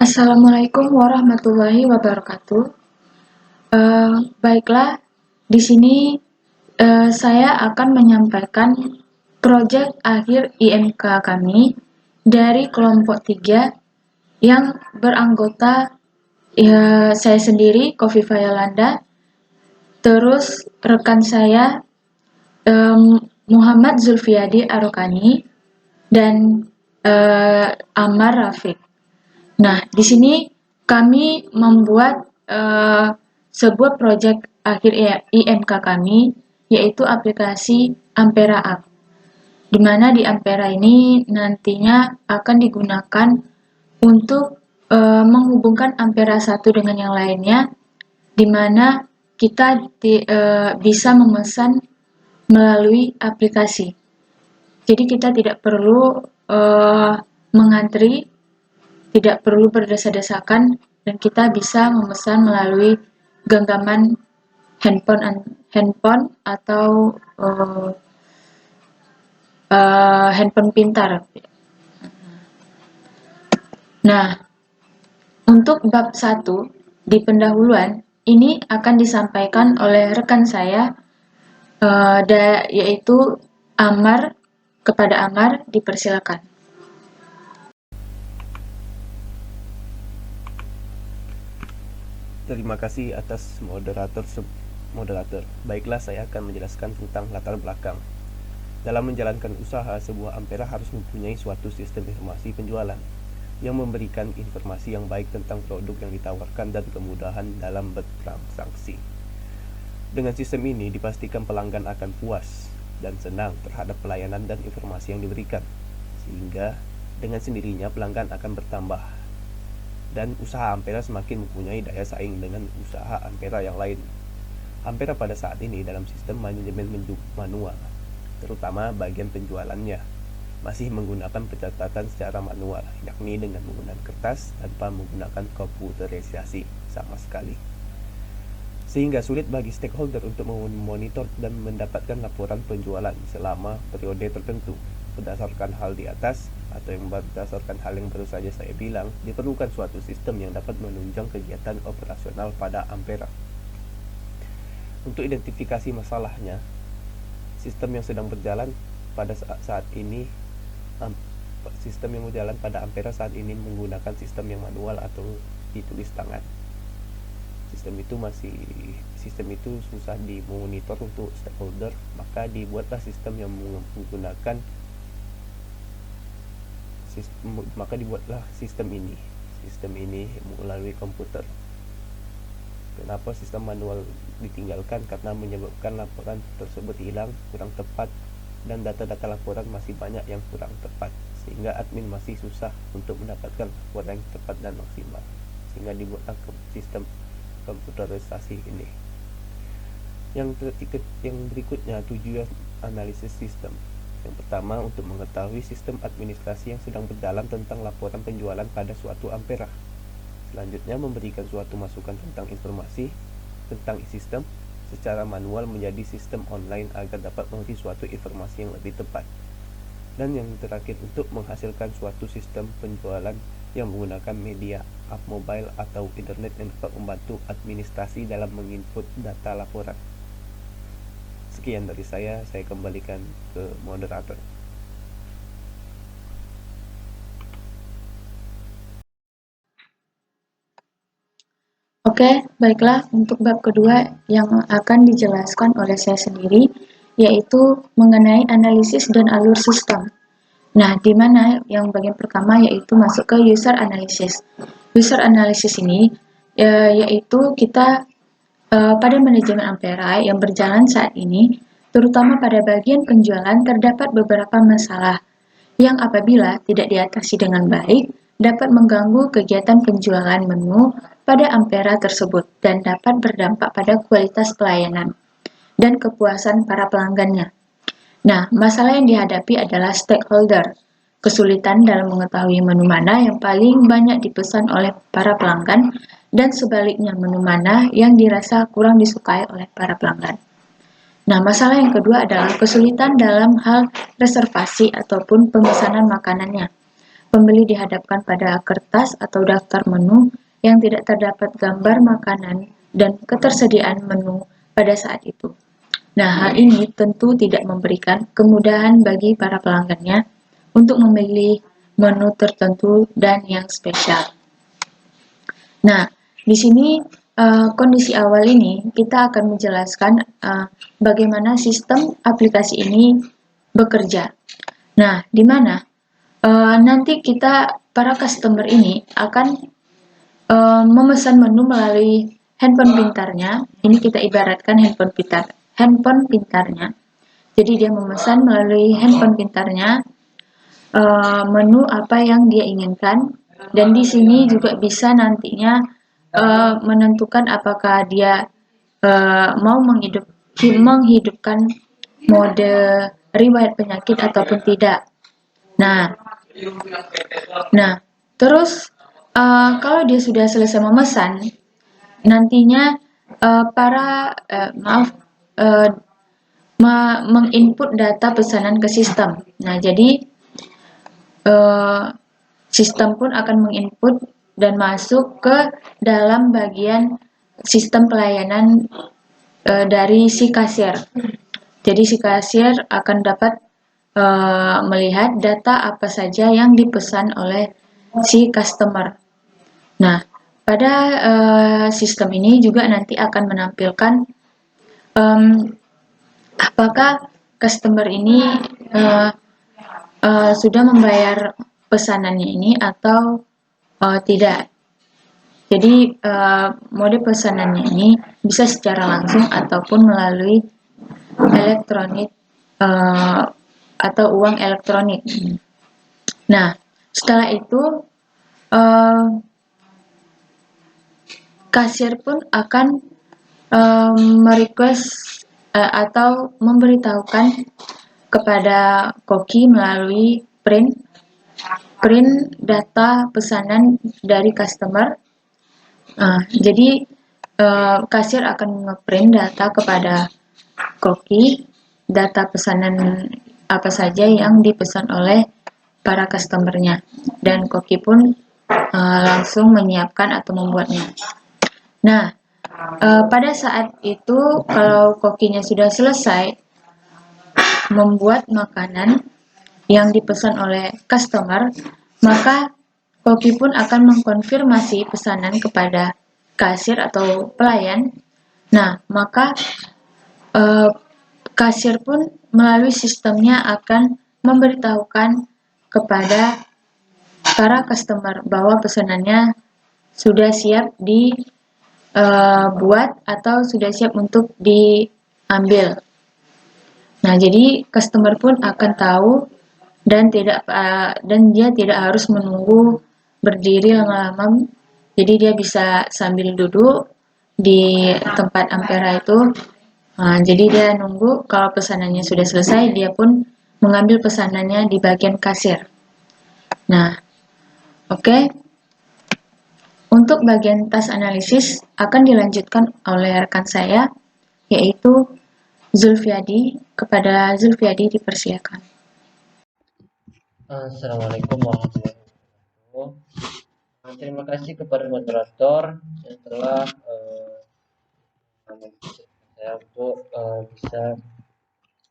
Assalamualaikum warahmatullahi wabarakatuh. Baiklah, di sini saya akan menyampaikan proyek akhir IMK kami dari kelompok 3 yang beranggota saya sendiri, Kofifa Yolanda, terus rekan saya Muhammad Zulfiadi Arokani, dan Ammar Rafiq. Nah, di sini kami membuat sebuah proyek akhir IMK kami, yaitu aplikasi Ampera App, di mana di Ampera ini nantinya akan digunakan untuk menghubungkan Ampera satu dengan yang lainnya, di mana kita bisa memesan melalui aplikasi. Jadi kita tidak perlu mengantri, tidak perlu berdesa-desakan, dan kita bisa memesan melalui genggaman handphone atau handphone pintar. Nah, untuk bab 1 di pendahuluan ini akan disampaikan oleh rekan saya, yaitu Ammar. Kepada Ammar, dipersilakan. Terima kasih atas moderator. Baiklah, saya akan menjelaskan tentang latar belakang. Dalam menjalankan usaha, sebuah Ampera harus mempunyai suatu sistem informasi penjualan yang memberikan informasi yang baik tentang produk yang ditawarkan dan kemudahan dalam bertransaksi. Dengan sistem ini, dipastikan pelanggan akan puas dan senang terhadap pelayanan dan informasi yang diberikan, sehingga dengan sendirinya pelanggan akan bertambah dan usaha Ampera semakin mempunyai daya saing dengan usaha Ampera yang lain. Ampera pada saat ini dalam sistem manajemen manual, terutama bagian penjualannya, masih menggunakan pencatatan secara manual, yakni dengan menggunakan kertas tanpa menggunakan komputerisasi sama sekali. Sehingga sulit bagi stakeholder untuk memonitor dan mendapatkan laporan penjualan selama periode tertentu. Berdasarkan hal di atas, atau yang berdasarkan hal yang baru saja saya bilang, diperlukan suatu sistem yang dapat menunjang kegiatan operasional pada Ampera. Untuk identifikasi masalahnya, sistem yang sedang berjalan pada saat ini, sistem yang berjalan pada Ampera saat ini menggunakan sistem yang manual atau ditulis tangan. Sistem itu susah dimonitor untuk stakeholder, maka dibuatlah sistem yang menggunakan sistem ini melalui komputer. Kenapa sistem manual ditinggalkan? Karena menyebabkan laporan tersebut hilang, kurang tepat, dan data-data laporan masih banyak yang kurang tepat, sehingga admin masih susah untuk mendapatkan laporan yang tepat dan maksimal, sehingga dibuatlah sistem komputerisasi ini. Yang berikutnya, tujuan analisis sistem. Yang pertama, untuk mengetahui sistem administrasi yang sedang berjalan tentang laporan penjualan pada suatu Ampera. Selanjutnya, memberikan suatu masukan tentang informasi tentang sistem secara manual menjadi sistem online agar dapat memberi suatu informasi yang lebih tepat. Dan yang terakhir, untuk menghasilkan suatu sistem penjualan yang menggunakan media app mobile atau internet yang dapat membantu administrasi dalam menginput data laporan. Sekian dari saya kembalikan ke moderator. Oke, baiklah, untuk bab kedua yang akan dijelaskan oleh saya sendiri, yaitu mengenai analisis dan alur sistem. Nah, di mana yang bagian pertama yaitu masuk ke user analysis. User analysis ini yaitu kita pada manajemen Ampera yang berjalan saat ini, terutama pada bagian penjualan terdapat beberapa masalah yang apabila tidak diatasi dengan baik dapat mengganggu kegiatan penjualan menu pada Ampera tersebut dan dapat berdampak pada kualitas pelayanan dan kepuasan para pelanggannya. Nah, masalah yang dihadapi adalah stakeholder, kesulitan dalam mengetahui menu mana yang paling banyak dipesan oleh para pelanggan dan sebaliknya menu mana yang dirasa kurang disukai oleh para pelanggan. Nah, masalah yang kedua adalah kesulitan dalam hal reservasi ataupun pemesanan makanannya. pembeli dihadapkan pada kertas atau daftar menu yang tidak terdapat gambar makanan dan ketersediaan menu pada saat itu. Nah, hal ini tentu tidak memberikan kemudahan bagi para pelanggannya untuk memilih menu tertentu dan yang spesial. Nah, di sini kondisi awal ini kita akan menjelaskan bagaimana sistem aplikasi ini bekerja. Nah, di mana nanti kita para customer ini akan memesan menu melalui handphone pintarnya. Ini kita ibaratkan handphone pintarnya. Jadi dia memesan melalui handphone pintarnya menu apa yang dia inginkan, dan di sini juga bisa nantinya menentukan apakah dia mau menghidupkan mode riwayat penyakit ataupun tidak. Nah, terus kalau dia sudah selesai memesan, nantinya para maaf menginput data pesanan ke sistem. Nah, jadi sistem pun akan menginput dan masuk ke dalam bagian sistem pelayanan dari si kasir. Jadi si kasir akan dapat melihat data apa saja yang dipesan oleh si customer. Nah, pada sistem ini juga nanti akan menampilkan apakah customer ini sudah membayar pesanannya ini atau tidak. Jadi mode pesanannya ini bisa secara langsung ataupun melalui elektronik atau uang elektronik. Nah, setelah itu kasir pun akan merequest atau memberitahukan kepada koki melalui print data pesanan dari customer. Jadi kasir akan ngeprint data kepada koki, data pesanan apa saja yang dipesan oleh para customernya, dan koki pun langsung menyiapkan atau membuatnya. Nah, pada saat itu kalau kokinya sudah selesai membuat makanan yang dipesan oleh customer, maka koki pun akan mengkonfirmasi pesanan kepada kasir atau pelayan. Nah, maka kasir pun melalui sistemnya akan memberitahukan kepada para customer bahwa pesanannya sudah siap dibuat atau sudah siap untuk diambil. Nah, jadi customer pun akan tahu dan dia tidak harus menunggu berdiri lama-lama. Jadi dia bisa sambil duduk di tempat Ampera itu. Nah, jadi dia nunggu kalau pesanannya sudah selesai, dia pun mengambil pesanannya di bagian kasir. Nah, oke. Untuk bagian task analisis akan dilanjutkan oleh rekan saya, yaitu Zulfiadi. Kepada Zulfiadi dipersilakan. Assalamualaikum warahmatullahi wabarakatuh. Terima kasih kepada moderator yang telah saya untuk bisa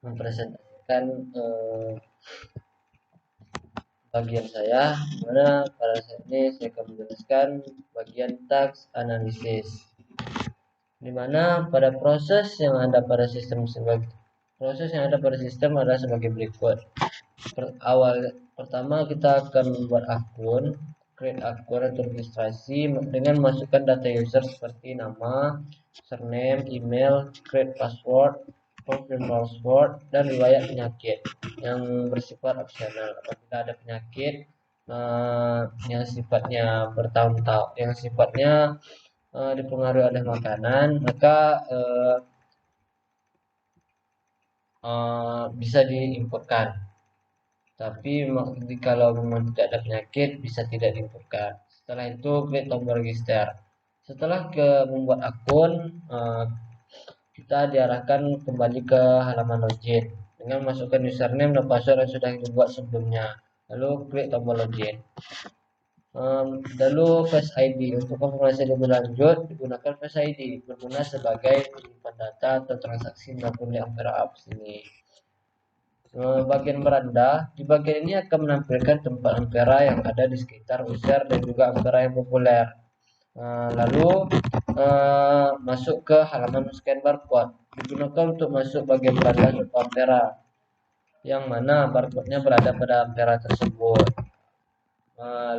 mempresentasikan bagian saya, dimana pada saat ini saya akan menjelaskan bagian task analisis, dimana pada proses yang ada pada sistem adalah sebagai berikut. Pertama kita akan membuat akun, create akun atau registrasi dengan masukkan data user seperti nama, username, email, create password, confirm password, dan riwayat penyakit yang bersifat opsional. Apabila ada penyakit yang sifatnya bertahun-tahun, yang sifatnya dipengaruhi oleh makanan, maka bisa diinputkan. Tapi kalau memang tidak ada penyakit bisa tidak diinputkan. Setelah itu klik tombol register. Setelah membuat akun, kita diarahkan kembali ke halaman login dengan masukkan username dan password yang sudah dibuat sebelumnya. lalu klik tombol login. Lalu Face ID. Untuk konfirmasi lebih lanjut, digunakan Face ID berguna sebagai penyimpan data atau transaksi melalui Ampera Apps ini. Bagian beranda, di bagian ini akan menampilkan tempat Ampera yang ada di sekitar user dan juga Ampera yang populer. Lalu masuk ke halaman scan barcode, digunakan untuk masuk bagian beranda untuk Ampera, yang mana barcode-nya berada pada Ampera tersebut.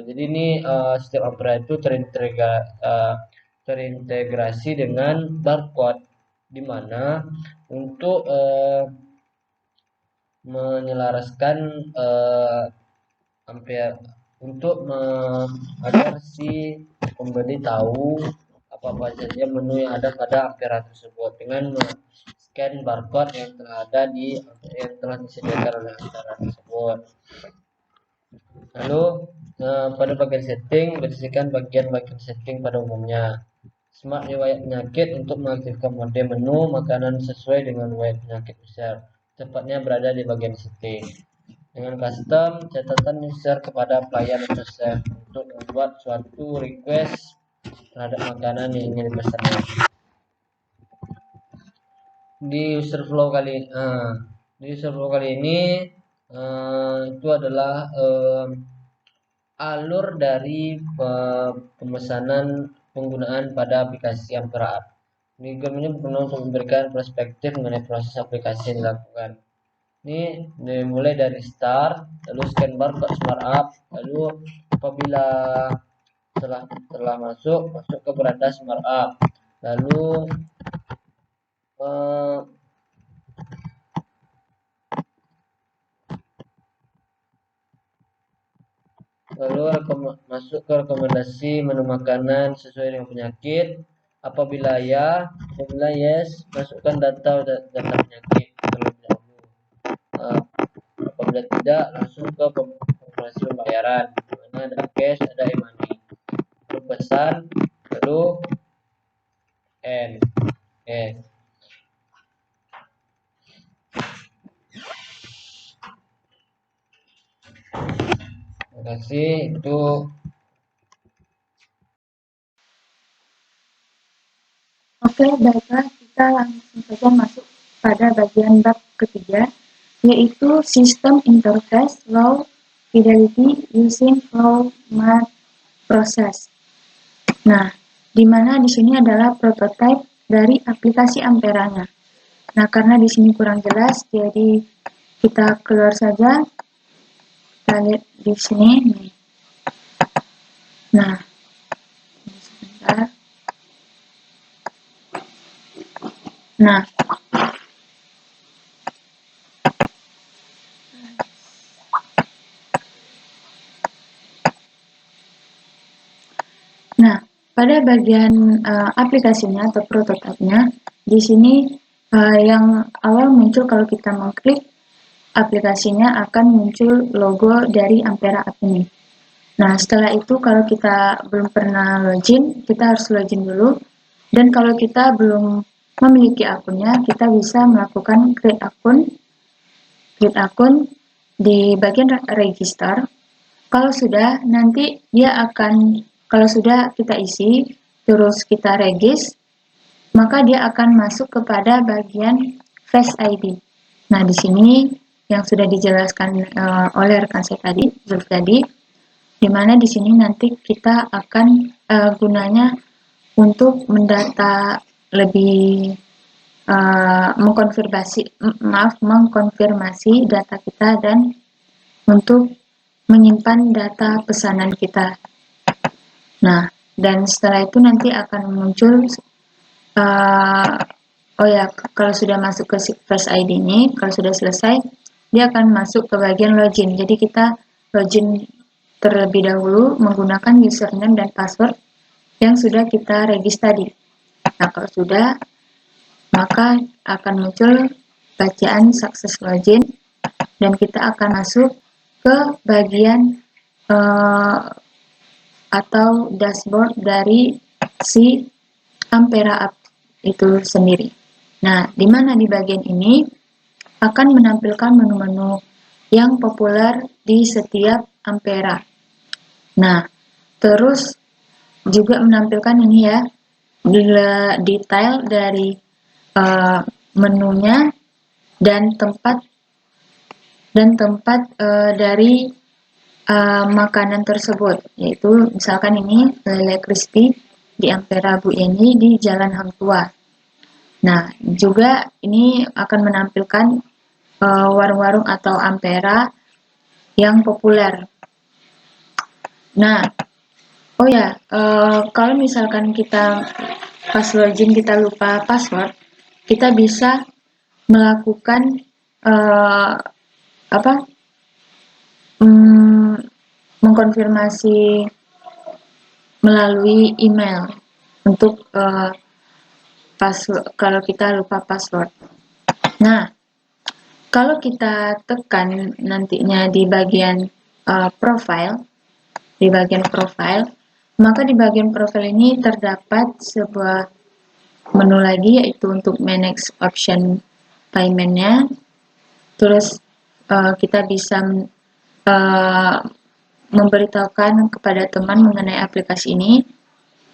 Jadi ini setiap Ampera itu terintegrasi dengan barcode, di mana untuk menyelaraskan Ampere untuk agar si pembeli tahu apa saja menu yang ada pada Ampera tersebut dengan scan barcode yang telah disediakan oleh Ampera tersebut. Lalu pada bagian setting, bersihkan bagian-bagian setting pada umumnya. Smart riwayat penyakit untuk mengaktifkan mode menu makanan sesuai dengan riwayat penyakit user. Tepatnya berada di bagian setting. Dengan custom, catatan user kepada pelayan atau chef untuk membuat suatu request terhadap makanan yang ingin dipesan. Di user flow kali ini itu adalah alur dari pemesanan penggunaan pada aplikasi Ampera App. Ini berguna untuk memberikan perspektif mengenai proses aplikasi yang dilakukan. Ini dimulai dari start, lalu scan barcode Smart App, lalu apabila telah masuk ke beranda Smart App, lalu masuk ke rekomendasi menu makanan sesuai dengan penyakit. Apabila yes, masukkan data penyakit terlebih dahulu. Apabila tidak, langsung ke konfirmasi pembayaran, di mana ada cash, ada e-money. Lalu pesan, lalu end. Terima kasih. Itu Oke, baiklah, kita langsung saja masuk pada bagian bab ketiga, yaitu System Interface Low Fidelity Using Flow Math Process. Nah, di mana di sini adalah prototipe dari aplikasi Ampera-nya. Nah, karena di sini kurang jelas, jadi kita keluar saja. Kita lihat di sini nih. Nah, sebentar. Nah, pada bagian aplikasinya atau prototipenya, di sini yang awal muncul kalau kita mengklik aplikasinya akan muncul logo dari Ampera App ini. Nah, setelah itu kalau kita belum pernah login, kita harus login dulu. Dan kalau kita belum memiliki akunnya, kita bisa melakukan create akun di bagian register. Kalau sudah, nanti dia akan, kalau sudah kita isi, terus kita regis, maka dia akan masuk kepada bagian Face ID. Nah, di sini yang sudah dijelaskan oleh rekan saya tadi, Zulf tadi, di mana di sini nanti kita akan gunanya untuk mendata lebih mengkonfirmasi data kita dan untuk menyimpan data pesanan kita. Nah, dan setelah itu nanti akan muncul kalau sudah masuk ke Face ID ini, kalau sudah selesai, dia akan masuk ke bagian login. Jadi kita login terlebih dahulu menggunakan username dan password yang sudah kita regis tadi. Nah, kalau sudah, maka akan muncul bacaan sukses login dan kita akan masuk ke bagian atau dashboard dari si Ampera App itu sendiri. Nah, di mana di bagian ini akan menampilkan menu-menu yang populer di setiap Ampera. Nah, terus juga menampilkan ini ya, detail dari menunya dan tempat dari makanan tersebut, yaitu misalkan ini lele crispy di Ampera Bu Yeni di Jalan Hang Tua. Nah, juga ini akan menampilkan warung-warung atau Ampera yang populer. Nah, oh ya, kalau misalkan kita pas login kita lupa password, kita bisa melakukan mengkonfirmasi melalui email untuk kalau kita lupa password. Nah, kalau kita tekan nantinya di bagian profile, maka di bagian profile ini terdapat sebuah menu lagi, yaitu untuk manage option payment-nya. Terus kita bisa memberitahukan kepada teman mengenai aplikasi ini.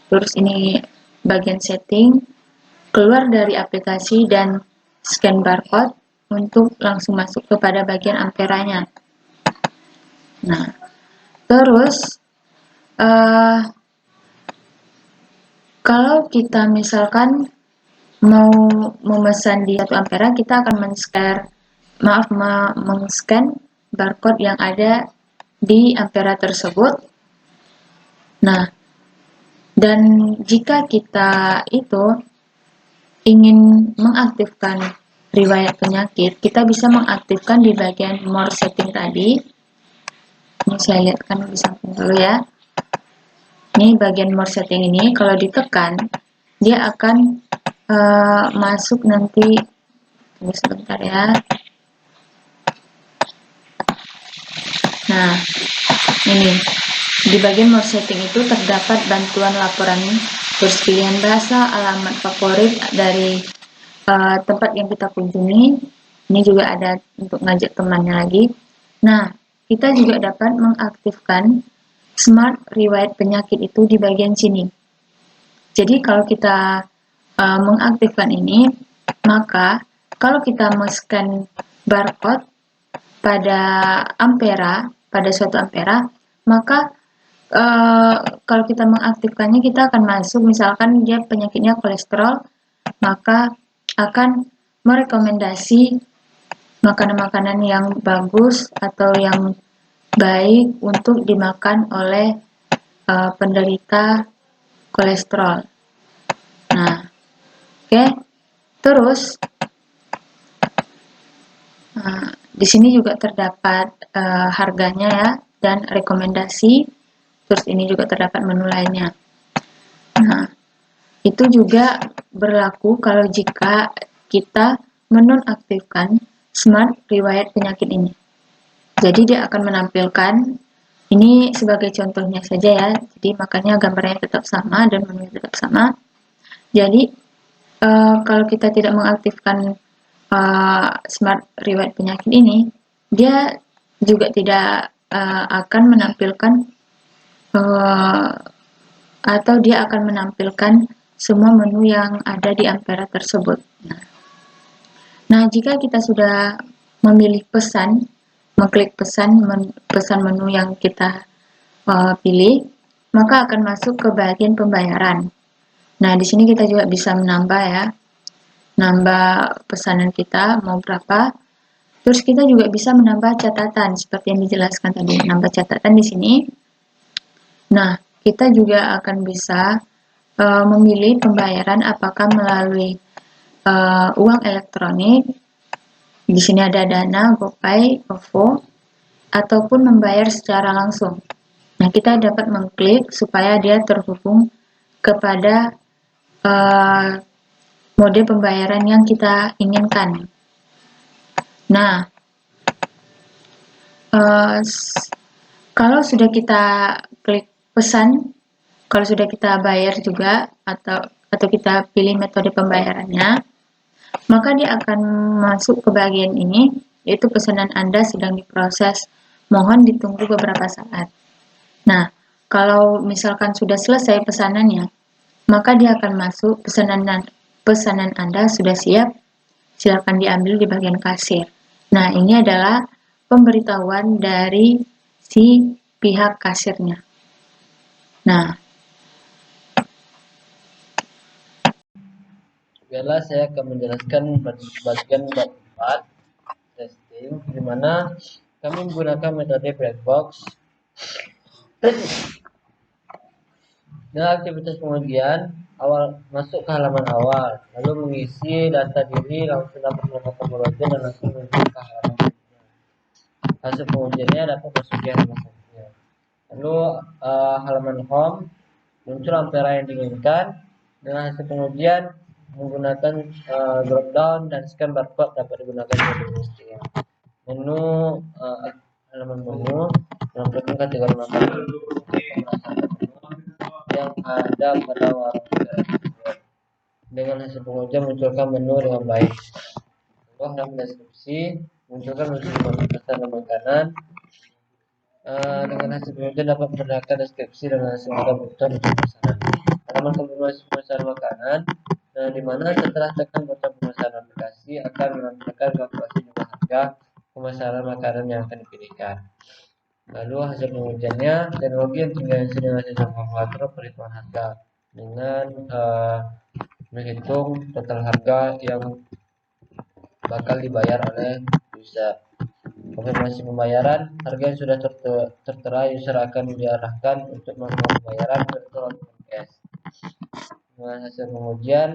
Terus ini bagian setting, keluar dari aplikasi dan scan barcode untuk langsung masuk kepada bagian Amperanya. Nah, terus kalau kita misalkan mau memesan di satu Ampera, kita akan men-scan barcode yang ada di Ampera tersebut. Nah, dan jika kita itu ingin mengaktifkan riwayat penyakit, kita bisa mengaktifkan di bagian more setting tadi. Ini saya lihatkan di samping dulu ya. Ini bagian more setting ini, kalau ditekan, dia akan masuk nanti. Tunggu sebentar ya. Nah, ini di bagian more setting itu terdapat bantuan laporan, terus pilihan bahasa, alamat favorit dari tempat yang kita kunjungi. Ini juga ada untuk ngajak temannya lagi. Nah, kita juga dapat mengaktifkan smart riwayat penyakit itu di bagian sini. Jadi kalau kita mengaktifkan ini, maka kalau kita men-scan barcode pada Ampera, pada suatu Ampera, maka kalau kita mengaktifkannya, kita akan masuk, misalkan dia penyakitnya kolesterol, maka akan merekomendasi makanan-makanan yang bagus atau yang baik untuk dimakan oleh penderita kolesterol. Nah, oke. Terus di sini juga terdapat harganya ya dan rekomendasi. Terus ini juga terdapat menu lainnya. Nah, itu juga berlaku kalau jika kita menonaktifkan smart riwayat penyakit ini. Jadi dia akan menampilkan, ini sebagai contohnya saja ya, jadi makanya gambarnya tetap sama dan menunya tetap sama. Jadi kalau kita tidak mengaktifkan smart riwayat penyakit ini, dia juga tidak akan menampilkan atau dia akan menampilkan semua menu yang ada di Ampera tersebut. Nah, jika kita sudah memilih pesan, mengklik pesan menu yang kita pilih, maka akan masuk ke bagian pembayaran. Nah, di sini kita juga bisa menambah ya, nambah pesanan kita mau berapa. Terus kita juga bisa menambah catatan seperti yang dijelaskan tadi, nambah catatan di sini. Nah, kita juga akan bisa memilih pembayaran apakah melalui uang elektronik. Di sini ada Dana, GoPay, OVO, ataupun membayar secara langsung. Nah, kita dapat mengklik supaya dia terhubung kepada mode pembayaran yang kita inginkan. Nah, kalau sudah kita klik pesan, kalau sudah kita bayar juga atau kita pilih metode pembayarannya, maka dia akan masuk ke bagian ini, yaitu pesanan Anda sedang diproses. Mohon ditunggu beberapa saat. Nah, kalau misalkan sudah selesai pesanannya, maka dia akan masuk pesanan Anda sudah siap, silakan diambil di bagian kasir. Nah, ini adalah pemberitahuan dari si pihak kasirnya. Nah, biarlah saya akan menjelaskan bagian bab 4 testing, di mana kami menggunakan metode black box. Dengan aktivitas pengujian, awal masuk ke halaman awal, lalu mengisi data diri, langsung dapat melakukan pengujian dan langsung menuju ke halaman berikutnya. Hasil pengujiannya dapat masuk ke halaman selanjutnya. Lalu halaman home, muncul ampera yang diinginkan. Dengan hasil pengujian menggunakan drop down dan scan barcode dapat digunakan sebagai listing. Menu halaman menu menampilkan kategori makanan yang ada pada warung tersebut. Dengan hasil pengujian munculkan menu dengan baik. Halaman deskripsi munculkan pesan makanan. Dengan hasil pengujian dapat memperlihatkan deskripsi dengan hasil kebutuhan untuk pesanan. Halaman konfirmasi pemesanan makanan, di mana setelah tekan button pemesanan aplikasi akan menampilkan kalkulasi jumlah harga pemesanan makanan yang akan dipilihkan. Lalu hasil pengujiannya, teknologi yang terintegrasi dengan sistem kalkulator perhitungan harga dengan menghitung total harga yang bakal dibayar oleh user. Konfirmasi pembayaran, harga yang sudah tertera user akan diarahkan untuk melakukan pembayaran virtual ataupun cash. Dengan hasil pengujian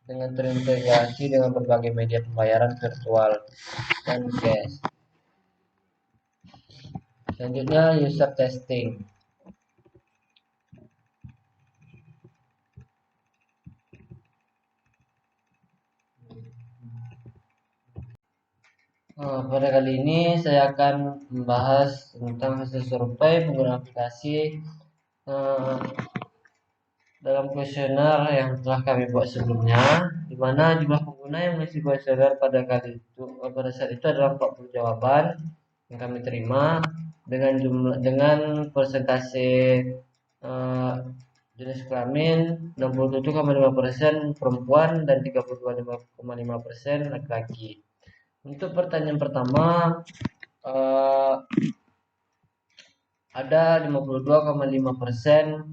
dengan terintegrasi dengan berbagai media pembayaran virtual dan cash. Selanjutnya user testing. Pada kali ini saya akan membahas tentang hasil survei pengguna aplikasi dalam kuesioner yang telah kami buat sebelumnya, di mana jumlah pengguna yang mengisi kuesioner pada saat itu adalah 40 jawaban yang kami terima dengan persentase jenis kelamin 67,5% perempuan dan 32,5% laki-laki. Untuk pertanyaan pertama ada 52,5%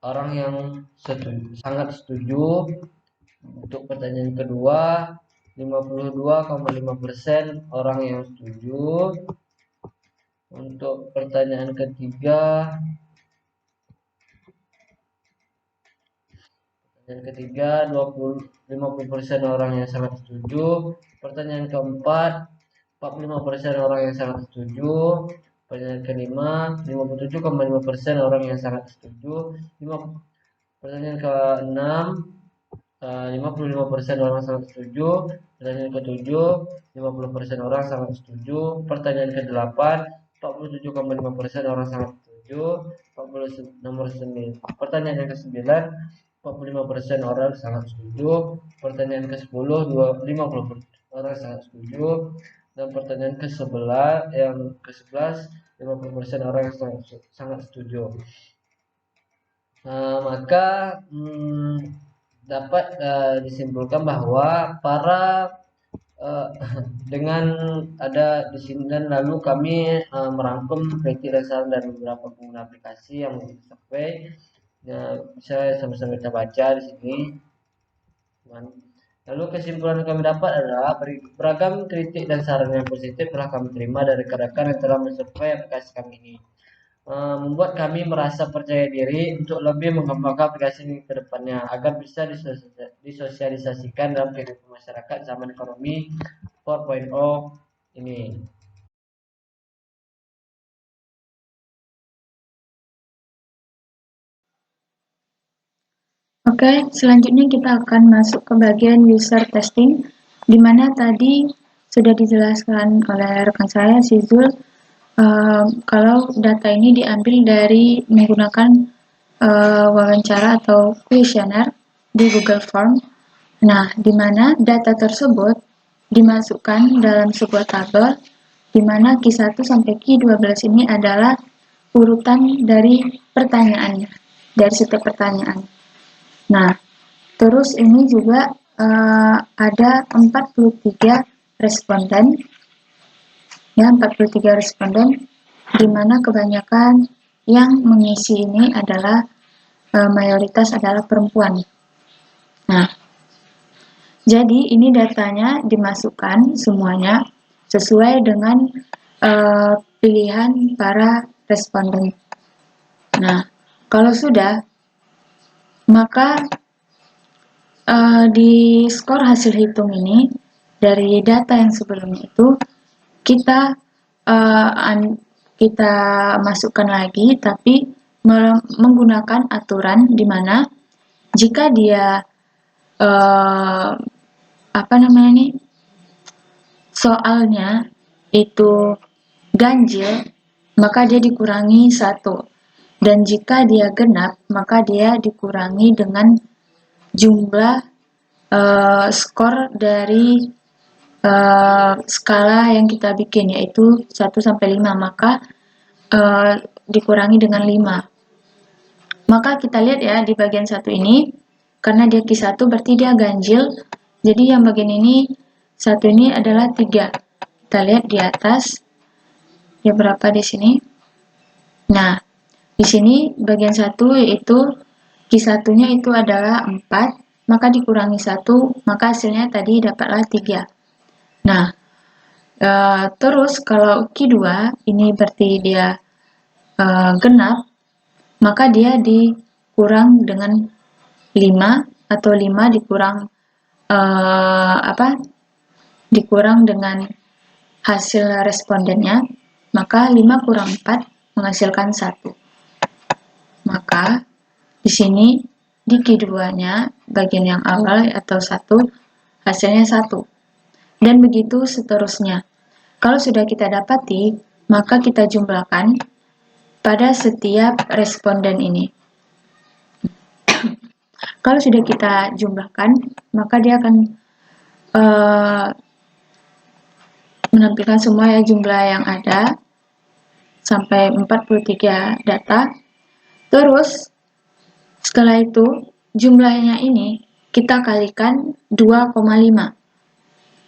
orang yang sangat setuju. Untuk pertanyaan kedua 52,5% orang yang setuju. Untuk pertanyaan ketiga 50% orang yang sangat setuju. Pertanyaan keempat 45% orang yang sangat setuju. Pertanyaan kelima 57,5% orang yang sangat setuju. Pertanyaan keenam 55% orang sangat setuju. Pertanyaan ketujuh 50% orang sangat setuju. Pertanyaan kedelapan 47,5% orang sangat setuju. Pertanyaan yang ke-9 45% orang sangat setuju. Pertanyaan ke-10 50% orang sangat setuju. Dan pertanyaan ke-11 50% orang yang sangat setuju. Maka dapat disimpulkan bahwa dengan ada di sini, dan lalu kami merangkum kritik dan saran dari beberapa pengguna aplikasi yang survei. Bisa sama-sama kita baca di sini. Lalu kesimpulan yang kami dapat adalah beragam kritik dan saran yang positif telah kami terima dari rekan-rekan yang telah mensurvei aplikasi kami ini. Membuat kami merasa percaya diri untuk lebih mengembangkan aplikasi ini ke depannya agar bisa disosialisasikan dalam kehidupan masyarakat zaman ekonomi 4.0 ini. Oke, selanjutnya kita akan masuk ke bagian user testing, di mana tadi sudah dijelaskan oleh rekan saya, Sizul, kalau data ini diambil dari menggunakan wawancara atau kuesioner, di Google Form. Nah, di mana data tersebut dimasukkan dalam sebuah tabel, di mana Q1 sampai Q12 ini adalah urutan dari pertanyaannya, dari setiap pertanyaan. Nah, terus ini juga ada 43 responden, ya 43 responden, di mana kebanyakan yang mengisi ini adalah mayoritas adalah perempuan. Nah, jadi ini datanya dimasukkan semuanya sesuai dengan pilihan para responden. Nah, kalau sudah, maka di skor hasil hitung ini dari data yang sebelumnya itu kita kita masukkan lagi, tapi menggunakan aturan di mana jika dia soalnya itu ganjil, maka dia dikurangi 1. Dan jika dia genap, maka dia dikurangi dengan jumlah skor dari skala yang kita bikin, yaitu 1 sampai 5, maka dikurangi dengan 5. Maka kita lihat ya di bagian 1 ini, karena dia Q1 berarti dia ganjil, jadi yang bagian ini 1 ini adalah 3. Kita lihat di atas, ya berapa di sini. Nah, di sini bagian 1 yaitu Q1-nya itu adalah 4, maka dikurangi 1, maka hasilnya tadi dapatlah 3. Nah, terus kalau Q2 ini berarti dia genap, maka dia dikurang dengan 5, atau 5 dikurang dikurang dengan hasil respondennya, maka 5 kurang 4 menghasilkan 1. Maka di sini di Q2-nya bagian yang awal atau 1 hasilnya 1. Dan begitu seterusnya. Kalau sudah kita dapati, maka kita jumlahkan pada setiap responden ini. Kalau sudah kita jumlahkan, maka dia akan menampilkan semua ya jumlah yang ada sampai 43 data. Terus setelah itu jumlahnya ini kita kalikan 2,5.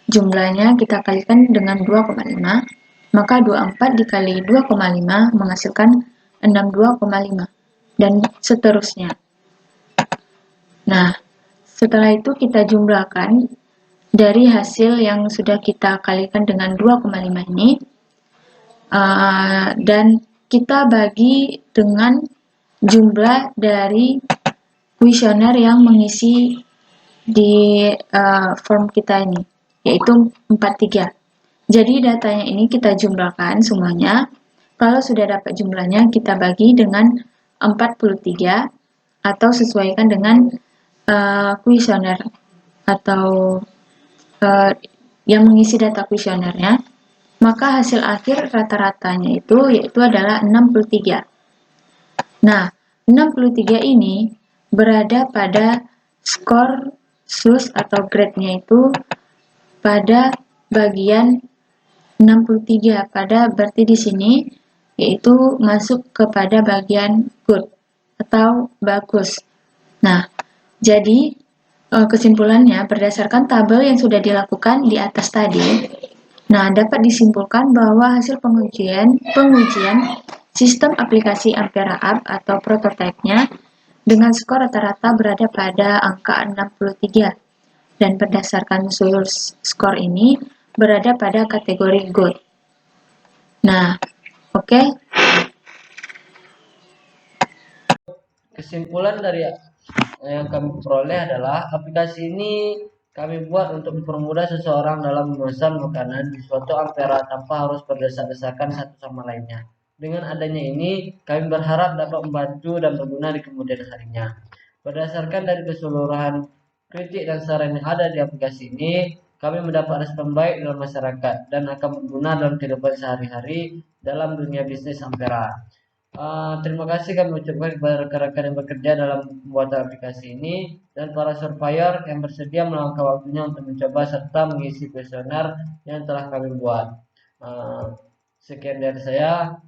Jumlahnya kita kalikan dengan 2,5, maka 24 dikali 2,5 menghasilkan 62,5 dan seterusnya. Nah, setelah itu kita jumlahkan dari hasil yang sudah kita kalikan dengan 2,5 ini, dan kita bagi dengan jumlah dari kuesioner yang mengisi di form kita ini, yaitu 43. Jadi datanya ini kita jumlahkan semuanya. Kalau sudah dapat jumlahnya, kita bagi dengan 43 atau sesuaikan dengan kuesioner atau yang mengisi data kuesionernya, maka hasil akhir rata-ratanya yaitu adalah 63. Nah, 63 ini berada pada skor SUS atau grade-nya itu pada bagian 63, berarti di sini yaitu masuk kepada bagian good atau bagus. Nah, jadi kesimpulannya berdasarkan tabel yang sudah dilakukan di atas tadi, nah dapat disimpulkan bahwa hasil pengujian sistem aplikasi Ampera App atau prototipe-nya dengan skor rata-rata berada pada angka 63, dan berdasarkan seluruh skor ini berada pada kategori good. Nah, oke. Kesimpulan dari yang kami peroleh adalah aplikasi ini kami buat untuk mempermudah seseorang dalam memesan makanan di suatu Ampera tanpa harus berdesak-desakan satu sama lainnya. Dengan adanya ini, kami berharap dapat membantu dan berguna di kemudian harinya. Berdasarkan dari keseluruhan kritik dan saran yang ada di aplikasi ini, kami mendapat respon baik dalam masyarakat dan akan berguna dalam kehidupan sehari-hari dalam dunia bisnis Ampera. Terima kasih kami ucapkan kepada rekan-rekan yang bekerja dalam pembuatan aplikasi ini dan para surveyor yang bersedia meluangkan waktunya untuk mencoba serta mengisi kuesioner yang telah kami buat. Sekian dari saya.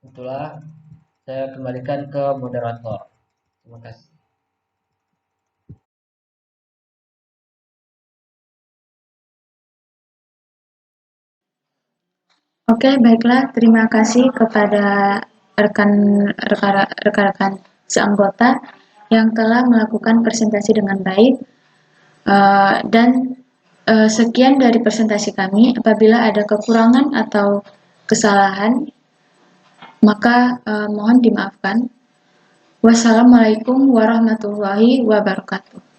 Itulah saya kembalikan ke moderator. Terima kasih. Oke, baiklah. Terima kasih kepada rekan-rekan seanggota yang telah melakukan presentasi dengan baik. Dan sekian dari presentasi kami. Apabila ada kekurangan atau kesalahan, maka mohon dimaafkan. Wassalamualaikum warahmatullahi wabarakatuh.